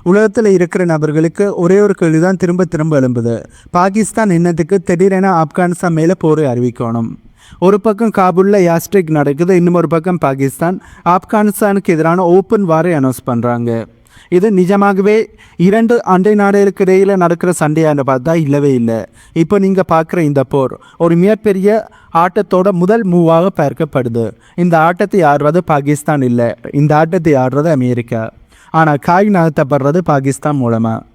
உலகத்தில் இருக்கிற நபர்களுக்கு ஒரே ஒரு கேள்வி தான் திரும்ப திரும்ப எழும்புது. பாகிஸ்தான் என்னத்துக்கு திடீரென ஆப்கானிஸ்தான் மேலே போரை அறிவிக்கணும்? ஒரு பக்கம் காபூலில் ஏர்ஸ்ட்ரைக் நடக்குது, இன்னும் ஒரு பக்கம் பாகிஸ்தான் ஆப்கானிஸ்தானுக்கு எதிரான ஓப்பன் வாரை அனௌன்ஸ் பண்ணுறாங்க. இது நிஜமாகவே இரண்டு அண்டை நாடுகளுக்கு இடையில் நடக்கிற சண்டையான்னு பார்த்தா இல்லவே இல்லை. இப்போ நீங்கள் பார்க்குற இந்த போர் ஒரு மிகப்பெரிய ஆட்டத்தோட முதல் மூவாக பார்க்கப்படுது. இந்த ஆட்டத்தை ஆடுறது பாகிஸ்தான் இல்லை, இந்த ஆட்டத்தை ஆடுறது அமெரிக்கா. ஆனால் காய் நகர்த்தப்படுறது பாகிஸ்தான் மூலமாக.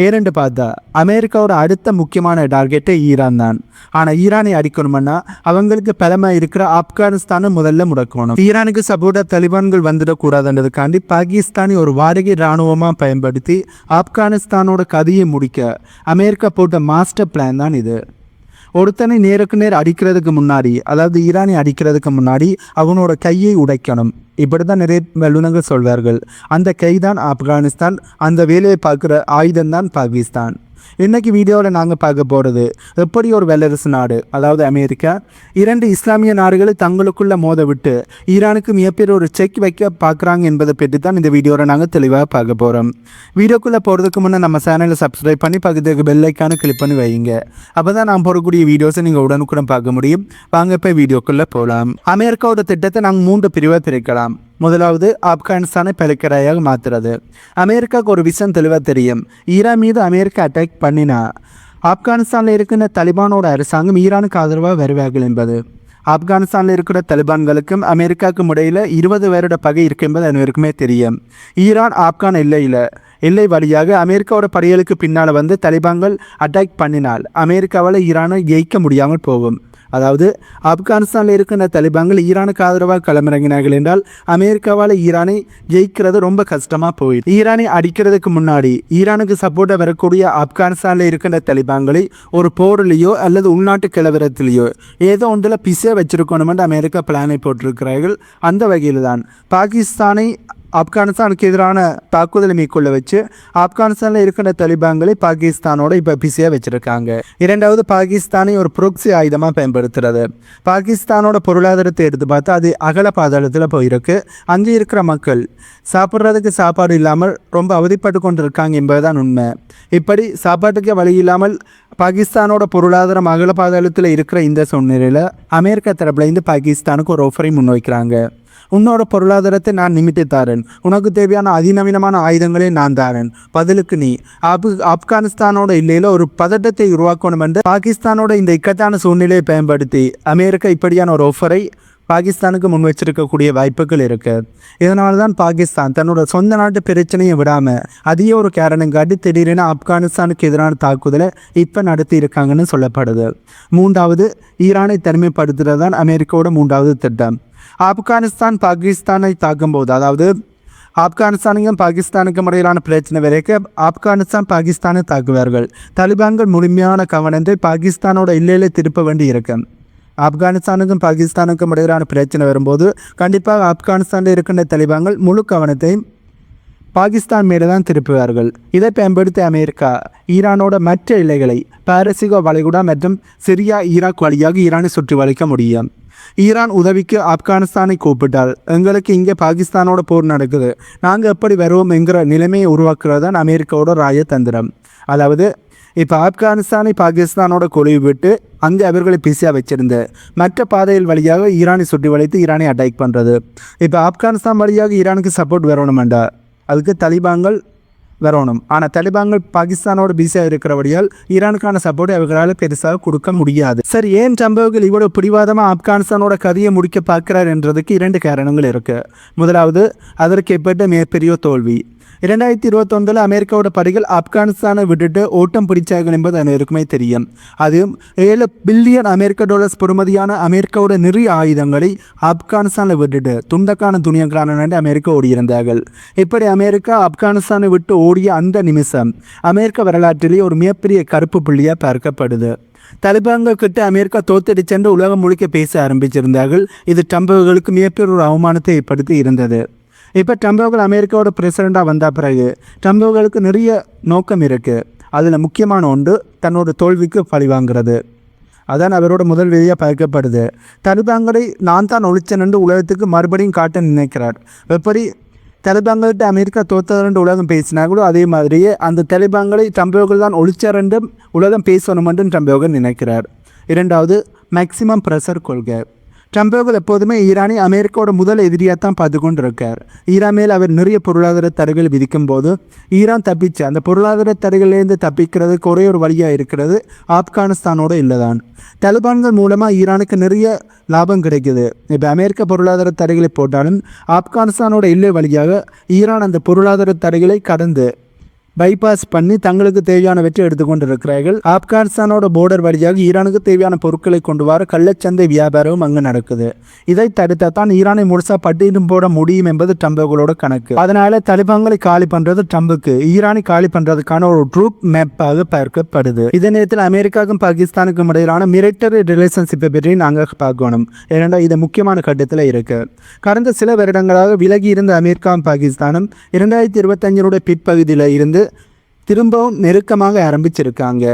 ஏனென்று பார்த்தா அமெரிக்காவோட அடுத்த முக்கியமான டார்கெட்டே ஈரான் தான். ஆனால் ஈரானை அடிக்கணும்னா அவங்களுக்கு பலமை இருக்கிற ஆப்கானிஸ்தானை முதல்ல முடக்கணும். ஈரானுக்கு சப்போர்ட்டாக தலிபான்கள் வந்துடக்கூடாதுன்றதுக்காண்டி பாகிஸ்தானை ஒரு வாடகை இராணுவமாக பயன்படுத்தி ஆப்கானிஸ்தானோட கதையை முடிக்க அமெரிக்கா போட்ட மாஸ்டர் பிளான் தான் இது. ஒருத்தனை நேருக்கு நேர் அடிக்கிறதுக்கு முன்னாடி, அதாவது ஈரானை அடிக்கிறதுக்கு முன்னாடி அவனோட கையை உடைக்கணும். இப்படி தான் நிறைய வல்லுநர்கள் சொல்வார்கள். அந்த கை தான் ஆப்கானிஸ்தான், அந்த வேலையை பார்க்குற ஆயுதம் தான் பாகிஸ்தான். இன்றைக்கி வீடியோவில் நாங்கள் பார்க்க போகிறது எப்படி ஒரு வல்லரசு நாடு, அதாவது அமெரிக்கா, இரண்டு இஸ்லாமிய நாடுகளை தங்களுக்குள்ள மோத விட்டு ஈரானுக்கு மிகப்பெரிய ஒரு செக் வைக்க பார்க்குறாங்க என்பதை பற்றி தான் இந்த வீடியோவில் நாங்கள் தெளிவாக பார்க்க போகிறோம். வீடியோக்குள்ளே போகிறதுக்கு முன்னே நம்ம சேனலை சப்ஸ்கிரைப் பண்ணி பக்கத்துக்கு பெல் ஐக்கானை கிளிக் பண்ணி வைங்க. அப்போ தான் நான் போடக்கூடிய வீடியோஸை நீங்கள் உடனுக்குடன் பார்க்க முடியும். வாங்க இப்போ வீடியோக்குள்ளே போகலாம். அமெரிக்காவோட திட்டத்தை நாங்கள் 3 பிரிவாக பிரிக்கலாம். முதலாவது, ஆப்கானிஸ்தானை பலிக்கரையாக மாற்றுறது. அமெரிக்காவுக்கு ஒரு விஷயம் தெளிவாக தெரியும். ஈரான் மீது அமெரிக்கா அட்டாக் பண்ணினா ஆப்கானிஸ்தானில் இருக்கிற தலிபானோட அரசாங்கம் ஈரானுக்கு ஆதரவாக வருவார்கள் என்பது. ஆப்கானிஸ்தானில் இருக்கிற தலிபான்களுக்கும் அமெரிக்காவுக்கும் இடையில் 20 வருட பகை இருக்கு என்பது அனைவருக்குமே தெரியும். ஈரான் ஆப்கான் எல்லை வழியாக அமெரிக்காவோட படைகளுக்கு பின்னால் வந்து தலிபான்கள் அட்டாக் பண்ணினால் அமெரிக்காவால் ஈரானை ஜெயிக்க முடியாமல் போகும். அதாவது ஆப்கானிஸ்தானில் இருக்கிற தலிபான்கள் ஈரானுக்கு ஆதரவாக களமிறங்கினார்கள் என்றால் அமெரிக்காவால் ஈரானை ஜெயிக்கிறது ரொம்ப கஷ்டமாக போயிடும். ஈரானை அடிக்கிறதுக்கு முன்னாடி ஈரானுக்கு சப்போர்ட்டாக வரக்கூடிய ஆப்கானிஸ்தானில் இருக்கிற தலிபான்களை ஒரு போர்லையோ அல்லது உள்நாட்டு கிளவரத்திலேயோ ஏதோ ஒன்றில் பிஸியாக வச்சிருக்கணுமென்று அமெரிக்கா பிளானை போட்டிருக்கிறார்கள். அந்த வகையில் தான் பாகிஸ்தானை ஆப்கானிஸ்தானுக்கு எதிரான தாக்குதலை மேற்கொள்ள வச்சு ஆப்கானிஸ்தானில் இருக்கிற தலிபான்களை பாகிஸ்தானோட இப்போ பிஸியாக வச்சுருக்காங்க. இரண்டாவது, பாகிஸ்தானை ஒரு ப்ரோக்ஸி ஆயுதமாக பயன்படுத்துறது. பாகிஸ்தானோட பொருளாதாரத்தை எடுத்து பார்த்தா அது அகல பாதாளத்தில் போயிருக்கு. அங்கே இருக்கிற மக்கள் சாப்பிட்றதுக்கு சாப்பாடு இல்லாமல் ரொம்ப அவதிப்பட்டு கொண்டு இருக்காங்க என்பதுதான் உண்மை. இப்படி சாப்பாட்டுக்கு வழி இல்லாமல் பாகிஸ்தானோட பொருளாதாரம் அகல பாதாளத்தில் இருக்கிற இந்த சூழ்நிலையில் அமெரிக்கா தரப்புலேருந்து பாகிஸ்தானுக்கு ஒரு ஆஃபரை முன்வைக்கிறாங்க. உன்னோட பொருளாதாரத்தை நான் நிமித்தி தாரேன், உனக்கு தேவையான அதிநவீனமான ஆயுதங்களை நான் தாரேன், பதிலுக்கு நீ ஆப்கானிஸ்தானோட இல்லையில் ஒரு பதட்டத்தை உருவாக்கணும் என்று பாகிஸ்தானோட இந்த இக்கட்டான சூழ்நிலையை பயன்படுத்தி அமெரிக்கா இப்படியான ஒரு ஆஃபரை பாகிஸ்தானுக்கு முன் வச்சிருக்கக்கூடிய வாய்ப்புகள் இருக்குது. இதனால தான் பாகிஸ்தான் தன்னோட சொந்த நாட்டு பிரச்சனையை விடாமல் அதிக ஒரு காரணம் காட்டி திடீரென ஆப்கானிஸ்தானுக்கு எதிரான தாக்குதலை இப்போ நடத்தி இருக்காங்கன்னு சொல்லப்படுது. மூன்றாவது, ஈரானை தனிமைப்படுத்துறது தான் அமெரிக்காவோட 3வது திட்டம். ஆப்கானிஸ்தான் பாகிஸ்தானை தாக்கும்போது, அதாவது ஆப்கானிஸ்தானுக்கும் பாகிஸ்தானுக்கும் இடையிலான பிரச்சனை வரைக்கும் ஆப்கானிஸ்தான் பாகிஸ்தானை தாக்குவார்கள். தலிபான்கள் முழுமையான கவனத்தை பாகிஸ்தானோட இல்லையிலே திருப்ப வேண்டி இருக்கு. ஆப்கானிஸ்தானுக்கும் பாகிஸ்தானுக்கும் இடையிலான பிரச்சனை வரும்போது கண்டிப்பாக ஆப்கானிஸ்தானில் இருக்கின்ற தலிபான்கள் முழு கவனத்தையும் பாகிஸ்தான் மேலே தான் திருப்புவார்கள். இதை பயன்படுத்தி அமெரிக்கா ஈரானோட மற்ற எல்லைகளை பாரசீக வளைகுடா மற்றும் சிரியா ஈராக் வழியாக ஈரானை சுற்றி வளைக்க முடியும். ஈரான் உதவிக்கு ஆப்கானிஸ்தானை கூப்பிட்டால் எங்களுக்கு இங்கே பாகிஸ்தானோட போர் நடக்குது, நாங்கள் எப்படி வருவோம் என்கிற நிலைமையை உருவாக்குறது தான் அமெரிக்காவோட ராஜதந்திரம். அதாவது இப்போ ஆப்கானிஸ்தானை பாகிஸ்தானோட கொழுவி விட்டு அங்கே அவர்களை பிஸியாக வச்சிருந்த மற்ற பாதைகள் வழியாக ஈரானை சுற்றி வளைத்து ஈரானை அட்டாக் பண்ணுறது. இப்போ ஆப்கானிஸ்தான் வழியாக ஈரானுக்கு சப்போர்ட் வரணுமெண்டா அதுக்கு தலிபான்கள் வரணும். ஆனால் தலிபான்கள் பாகிஸ்தானோட பிஸியாக இருக்கிறபடியால் ஈரானுக்கான சப்போர்ட் அவர்களால் பெருசாக கொடுக்க முடியாது. சரி, ஏன் சம்பவங்கள் இவ்வளவு பிடிவாதமாக ஆப்கானிஸ்தானோட கதையை முடிக்க பார்க்கிறார் என்றதுக்கு 2 காரணங்கள் இருக்குது. முதலாவது, அதற்கு ஏற்பட்ட மிகப்பெரிய தோல்வி. 2021 அமெரிக்காவோட படைகள் ஆப்கானிஸ்தானை விட்டுட்டு ஓட்டம் பிடிச்சார்கள் என்பது அனைவருக்குமே தெரியும். அதுவும் $7 பில்லியன் பெறுமதியான அமெரிக்காவோட நிறைய ஆயுதங்களை ஆப்கானிஸ்தானை விட்டுட்டு துண்டக்கான துணியக்கான அமெரிக்கா ஓடியிருந்தார்கள். இப்படி அமெரிக்கா ஆப்கானிஸ்தானை விட்டு ஓடிய அந்த நிமிஷம் அமெரிக்க வரலாற்றிலேயே ஒரு மிகப்பெரிய கருப்பு புள்ளியாக பார்க்கப்படுது. தலிபான்கள் கிட்ட அமெரிக்கா தோத்தடிச்சென்று உலகம் முழுக்க பேச ஆரம்பிச்சிருந்தார்கள். இது ட்ரம்புகளுக்கு மிகப்பெரிய ஒரு அவமானத்தை ஏற்படுத்தி இருந்தது. இப்போ ட்ரம்புகள் அமெரிக்காவோட பிரசிடெண்ட்டாக வந்த பிறகு ட்ரம்புகளுக்கு நிறைய நோக்கம் இருக்குது. அதில் முக்கியமான ஒன்று தன்னோட தோல்விக்கு பழி வாங்கிறது. அதான் அவரோட முதல் விதியாக பார்க்கப்படுது. தலிபான்களை நான் தான் ஒழிச்சேன் என்று உலகத்துக்கு மறுபடியும் காட்ட நினைக்கிறார். எப்படி தலிபான்கள்கிட்ட அமெரிக்கா தோத்ததுன்ற உலகம் பேசினாங்களோ அதே மாதிரியே அந்த தலிபான்களை ட்ரம்பவர்கள் தான் ஒழிச்சார் என்றும் உலகம் பேசணும் என்றும் ட்ரம்பவர்கள் நினைக்கிறார். இரண்டாவது, மேக்சிமம் ப்ரெஷர் கொள்கை. ட்ரம்பவர்கள் எப்போதுமே ஈரானை அமெரிக்காவோட முதல் எதிரியாக தான் பார்த்து கொண்டு இருக்கார். ஈரான் மேல் அவர் நிறைய பொருளாதார தடைகள் விதிக்கும் போது ஈரான் தப்பிச்சு அந்த பொருளாதார தடைகளிலேருந்து தப்பிக்கிறதுக்கு ஒரே ஒரு வழியாக இருக்கிறது ஆப்கானிஸ்தானோட இல்லைதான். தலிபான்கள் மூலமாக ஈரானுக்கு நிறைய லாபம் கிடைக்குது. இப்போ அமெரிக்க பொருளாதார தடைகளை போட்டாலும் ஆப்கானிஸ்தானோட இல்லை வழியாக ஈரான் அந்த பொருளாதார தடைகளை கடந்து பைபாஸ் பண்ணி தங்களுக்கு தேவையான வெற்றி எடுத்துக்கொண்டு இருக்கிறார்கள். ஆப்கானிஸ்தானோட போர்டர் வழியாக ஈரானுக்கு தேவையான பொருட்களை கொண்டு வர கள்ளச்சந்தை வியாபாரமும் அங்கு நடக்குது. இதை தடுத்தான் ஈரானை முழுசா பட்டியலும் போட முடியும் என்பது ட்ரம்புகளோட கணக்கு. அதனால தலிபான்களை காலி பண்றது ட்ரம்புக்கு ஈரானை காலி பண்றதுக்கான ஒரு ட்ரூப் மேப்பாக பார்க்கப்படுது. இதே நேரத்தில் அமெரிக்காவுக்கும் பாகிஸ்தானுக்கும் இடையிலான மிலிட்டரி ரிலேஷன்ஷிப்பை பற்றி நாங்கள் பார்க்கணும். ஏன்னா இது முக்கியமான கட்டத்தில் இருக்கு. கடந்த சில வருடங்களாக விலகி இருந்த அமெரிக்காவும் பாகிஸ்தானும் 2025 பிற்பகுதியில் இருந்து திரும்பவும் நெருக்கமாக ஆரம்பிச்சிருக்காங்க.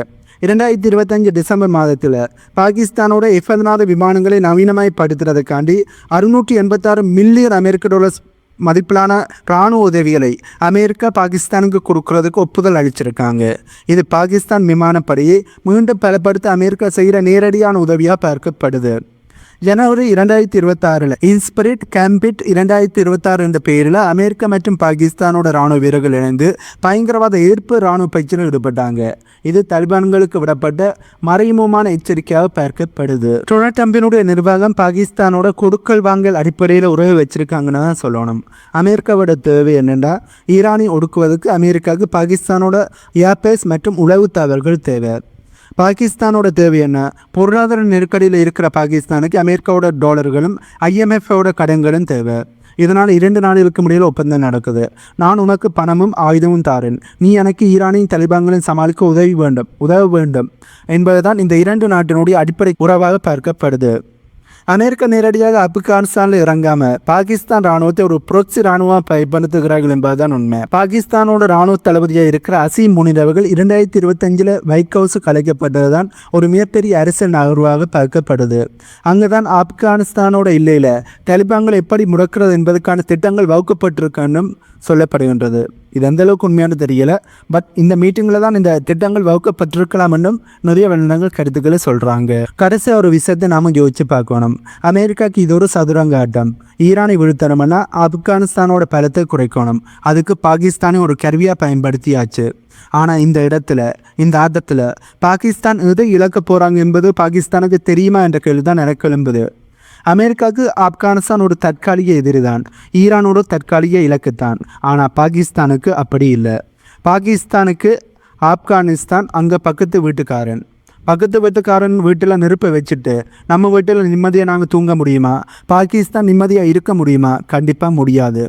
2025 டிசம்பர் மாதத்தில் பாகிஸ்தானோட F-16 விமானங்களை நவீனமயப்படுத்துறதுக்காண்டி $686 மில்லியன் அமெரிக்க டாலர்ஸ் மதிப்பிலான இராணுவ உதவிகளை அமெரிக்கா பாகிஸ்தானுக்கு கொடுக்கறதுக்கு ஒப்புதல் அளிச்சிருக்காங்க. இது பாகிஸ்தான் விமானப்படையை மீண்டும் பலப்படுத்த அமெரிக்கா செய்கிற நேரடியான உதவியாக பார்க்கப்படுது. ஜனவரி 2026 இன்ஸ்பிரிட் கேம்பிட் 2026 என்ற பெயரில் அமெரிக்கா மற்றும் பாகிஸ்தானோட இராணுவ வீரர்கள் இணைந்து பயங்கரவாத எதிர்ப்பு இராணுவ பயிற்சியில் ஈடுபட்டாங்க. இது தலிபான்களுக்கு விடப்பட்ட மறைமுகமான எச்சரிக்கையாக பார்க்கப்படுது. டொனால்ட் ட்ரம்பினுடைய நிர்வாகம் பாகிஸ்தானோட கொடுக்கல் வாங்கல் அடிப்படையில் உறவு வச்சிருக்காங்கன்னு தான் சொல்லணும். அமெரிக்காவோட தேவை என்னென்னா ஈரானை ஒடுக்குவதற்கு அமெரிக்காவுக்கு பாகிஸ்தானோட ஏர்பேஸ் மற்றும் உளவு தகவல்கள் தேவை. பாகிஸ்தானோட தேவை என்ன? பொருளாதார நெருக்கடியில் இருக்கிற பாகிஸ்தானுக்கு அமெரிக்காவோட டாலர்களும் IMFோட கடன்களும் தேவை. இதனால் 2 நாடுகளுக்கு முடியல ஒப்பந்தம் நடக்குது. நான் உனக்கு பணமும் ஆயுதமும் தாரேன், நீ எனக்கு ஈரானையும் தலிபான்களையும் சமாளிக்க உதவ வேண்டும் என்பதுதான் இந்த 2 நாட்டினுடைய அடிப்படை உறவாக பார்க்கப்படுது. அமெரிக்கா நேரடியாக ஆப்கானிஸ்தானில் இறங்காமல் பாகிஸ்தான் இராணுவத்தை ஒரு புரட்சி இராணுவமாக பயன்படுத்துகிறார்கள் என்பதுதான் உண்மை. பாகிஸ்தானோட இராணுவ தளபதியாக இருக்கிற அசீம் முனிர் அவர்கள் 2025 ஒயிட் ஹவுஸ் கலைக்கப்பட்டதுதான் ஒரு மிகப்பெரிய அரசியல் நகர்வாக பார்க்கப்படுது. அங்குதான் ஆப்கானிஸ்தானோட இல்லையில் தலிபான்கள் எப்படி முடக்கிறது என்பதற்கான திட்டங்கள் வகுக்கப்பட்டிருக்கன்னு சொல்லப்படுகின்றது. இது எந்த அளவுக்கு உண்மையான தெரியல. பட் இந்த மீட்டிங்கில் தான் இந்த திட்டங்கள் வகுக்கப்பட்டிருக்கலாம் என்றும் நிறைய வல்லுநர்கள் கருத்துக்களை சொல்கிறாங்க. கடைசி ஒரு விஷயத்தை நாம் யோசிச்சு பார்க்கணும். அமெரிக்காவுக்கு இது ஒரு சதுரங்க ஆட்டம். ஈரானை வீழ்த்தணும்னா ஆப்கானிஸ்தானோட பலத்தை குறைக்கணும். அதுக்கு பாகிஸ்தானை ஒரு கருவியாக பயன்படுத்தியாச்சு. ஆனால் இந்த இடத்துல இந்த ஆட்டத்தில் பாகிஸ்தான் எதை இழக்க போகிறாங்க என்பது பாகிஸ்தானுக்கு தெரியுமா என்ற கேள்வி தான் எனக்கு எழும்புது. அமெரிக்காவுக்கு ஆப்கானிஸ்தான் ஒரு தற்காலிக எதிரி தான், ஈரானோட தற்காலிக இலக்குத்தான். ஆனால் பாகிஸ்தானுக்கு அப்படி இல்லை. பாகிஸ்தானுக்கு ஆப்கானிஸ்தான் அங்கே பக்கத்து வீட்டுக்காரன் வீட்டில் நெருப்பை வச்சுட்டு நம்ம வீட்டில் நிம்மதியாக நாங்கள் தூங்க முடியுமா? பாகிஸ்தான் நிம்மதியாக இருக்க முடியுமா? கண்டிப்பாக முடியாது.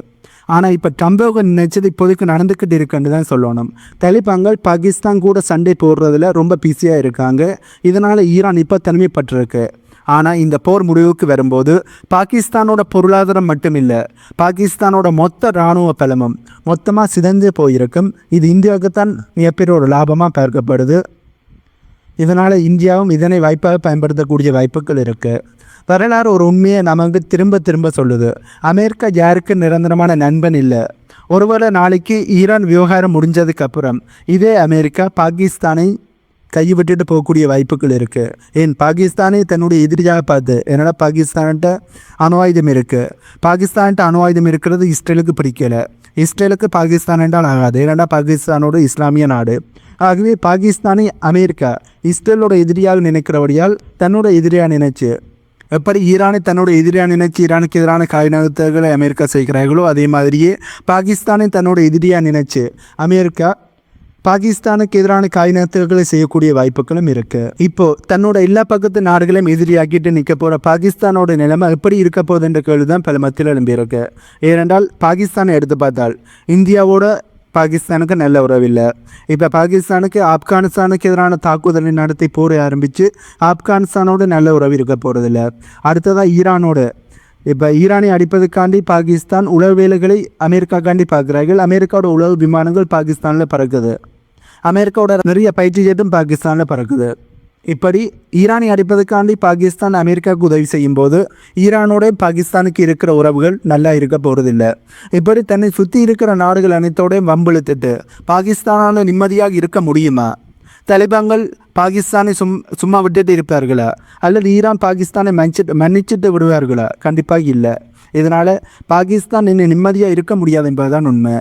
ஆனால் இப்போ ட்ரம்பை நினைச்சது இப்போதைக்கு நடந்துக்கிட்டு இருக்குன்னு தான் சொல்லணும். தலிபான்கள் பாகிஸ்தான் கூட சண்டை போடுறதுல ரொம்ப பிஸியாக இருக்காங்க. இதனால் ஈரான் இப்போ தனிமைப்பட்டிருக்கு. ஆனால் இந்த போர் முடிவுக்கு வரும்போது பாகிஸ்தானோட பொருளாதாரம் மட்டும் இல்லை, பாகிஸ்தானோட மொத்த இராணுவ பலமும் மொத்தமாக சிதைந்து போயிருக்கும். இது இந்தியாவுக்குத்தான் மிகப்பெரிய ஒரு லாபமாக பார்க்கப்படுது. இதனால் இந்தியாவும் இதனை வாய்ப்பாக பயன்படுத்தக்கூடிய வாய்ப்புகள் இருக்குது. வரலாறு ஒரு உண்மையை நமக்கு திரும்ப சொல்லுது. அமெரிக்கா யாருக்கு நிரந்தரமான நண்பன் இல்லை. ஒருவேளை நாளைக்கு ஈரான் விவகாரம் முடிஞ்சதுக்கப்புறம் இதே அமெரிக்கா பாகிஸ்தானை கைவிட்டுட்டு போகக்கூடிய வாய்ப்புகள் இருக்குது. ஏன் பாகிஸ்தானை தன்னுடைய எதிரியாக பார்த்து, என்னடா பாகிஸ்தான்கிட்ட அணு ஆயுதம் இருக்குது, பாகிஸ்தான்கிட்ட அணு ஆயுதம் இருக்கிறது இஸ்ரேலுக்கு பிடிக்கலை, இஸ்ரேலுக்கு பாகிஸ்தான் என்றால் ஆகாது, ஏன்னா பாகிஸ்தானோட இஸ்லாமிய நாடு. ஆகவே பாகிஸ்தானை அமெரிக்கா இஸ்ரேலோட எதிரியாக நினைக்கிறபடியால் தன்னோட எதிரியாக நினைச்சு, எப்படி ஈரானை தன்னோட எதிரியாக நினைச்சு ஈரானுக்கு எதிரான காய்நகர்த்தல்களை அமெரிக்கா செய்கிறார்களோ அதே மாதிரியே பாகிஸ்தானை தன்னோட எதிரியாக நினைச்சு அமெரிக்கா பாகிஸ்தானுக்கு எதிரான காய்நகர்த்தல்களை செய்யக்கூடிய வாய்ப்புகளும் இருக்குது. இப்போது தன்னோட எல்லா பக்கத்து நாடுகளையும் எதிரியாக்கிட்டு நிற்க போகிற பாகிஸ்தானோட நிலைமை எப்படி இருக்க போகுது என்ற கேள்வி தான் பல மத்தியில் எழும்பியிருக்கு. ஏனென்றால் பாகிஸ்தானை எடுத்து பார்த்தால் இந்தியாவோட பாகிஸ்தானுக்கு நல்ல உறவில்லை. இப்போ பாகிஸ்தானுக்கு ஆப்கானிஸ்தானுக்கு எதிரான தாக்குதலை நடத்தி போரை ஆரம்பித்து ஆப்கானிஸ்தானோட நல்ல உறவு இருக்க போகிறதில்ல. அடுத்ததாக ஈரானோட, இப்போ ஈரானை அடிப்பதற்காண்டி பாகிஸ்தான் உளவு வேலைகளை அமெரிக்காக்காண்டி பார்க்குறார்கள். அமெரிக்காவோட உளவு விமானங்கள் பாகிஸ்தானில் பறக்குது. அமெரிக்காவோட நிறைய பயிற்சி ஜெட்டும் பாகிஸ்தானில் பறக்குது. இப்படி ஈரானை அடிப்பதற்காண்டி பாகிஸ்தான் அமெரிக்காவுக்கு உதவி செய்யும் போது ஈரானோட பாகிஸ்தானுக்கு இருக்கிற உறவுகள் நல்லா இருக்க போகிறதில்ல. இப்படி தன்னை சுற்றி இருக்கிற நாடுகள் அனைத்தோடையும் வம்பிழுத்துட்டு பாகிஸ்தானால் நிம்மதியாக இருக்க முடியுமா? தலிபான்கள் பாகிஸ்தானை சும்மா விட்டுட்டு இருப்பார்களா? அல்லது ஈரான் பாகிஸ்தானை மன்னிச்சிட்டு விடுவார்களா? கண்டிப்பாக இல்லை. இதனால் பாகிஸ்தான் இன்னும் நிம்மதியாக இருக்க முடியாது என்பதுதான் உண்மை.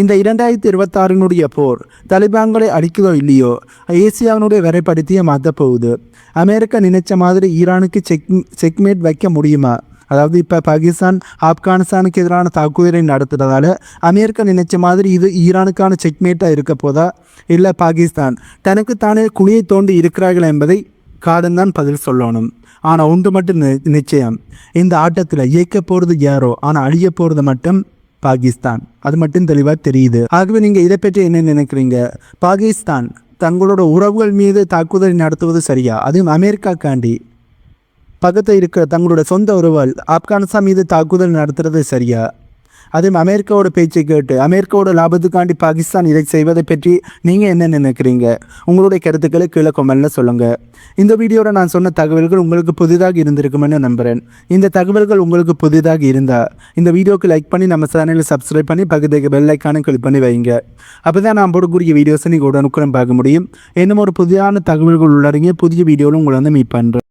இந்த 2026 போர் தலிபான்களை அடிக்குதோ இல்லையோ ஏசியாவினுடைய வரைபடத்தையே மாற்ற போகுது. அமெரிக்கா நினைச்ச மாதிரி ஈரானுக்கு செக்மேட் வைக்க முடியுமா? அதாவது இப்போ பாகிஸ்தான் ஆப்கானிஸ்தானுக்கு எதிரான தாக்குதலை நடத்துறதால அமெரிக்கா நினைச்ச மாதிரி இது ஈரானுக்கான செக்மேட்டாக இருக்க போதா, இல்லை பாகிஸ்தான் தனக்குத்தானே குழியை தோண்டி இருக்கிறார்கள் என்பதை காலம்தான் பதில் சொல்லணும். ஆனால் ஒன்று மட்டும் நிச்சயம், இந்த ஆட்டத்தில் இயக்க போகிறது யாரோ, ஆனால் அழிய போகிறது மட்டும் பாகிஸ்தான். அது மட்டும் தெளிவாக தெரியுது. ஆகவே நீங்கள் இதை பற்றி என்ன நினைக்கிறீங்க? பாகிஸ்தான் தங்களோட உறவுகள் மீது தாக்குதல் நடத்துவது சரியா? அதுவும் அமெரிக்காக்காண்டி பக்கத்தில் இருக்கிற தங்களோட சொந்த உறவுகள் ஆப்கானிஸ்தான் மீது தாக்குதல் நடத்துறது சரியா? அதுவும் அமெரிக்காவோட பேச்சை கேட்டு அமெரிக்காவோட லாபத்துக்காண்டி பாகிஸ்தான் இதை செய்வதை பற்றி நீங்கள் என்ன நினைக்கிறீங்க? உங்களுடைய கருத்துக்களை கீழே கமெண்ட்டில் சொல்லுங்கள். இந்த வீடியோவில் நான் சொன்ன தகவல்கள் உங்களுக்கு புதிதாக இருந்திருக்குமென்னு நம்புகிறேன். இந்த தகவல்கள் உங்களுக்கு புதிதாக இருந்தால் இந்த வீடியோக்கு லைக் பண்ணி நம்ம சேனலை சப்ஸ்கிரைப் பண்ணி பக்கத்துக்கு பெல் ஐக்கானை கிளிக் பண்ணி வைங்க. அப்போ தான் நான் போடக்கூடிய வீடியோஸை நீங்கள் உடனுக்குடன் பார்க்க முடியும். இன்னும் ஒரு புதியான தகவல்கள் உள்ளடங்கிய புதிய வீடியோவில் உங்களை மீட் பண்ணுறேன்.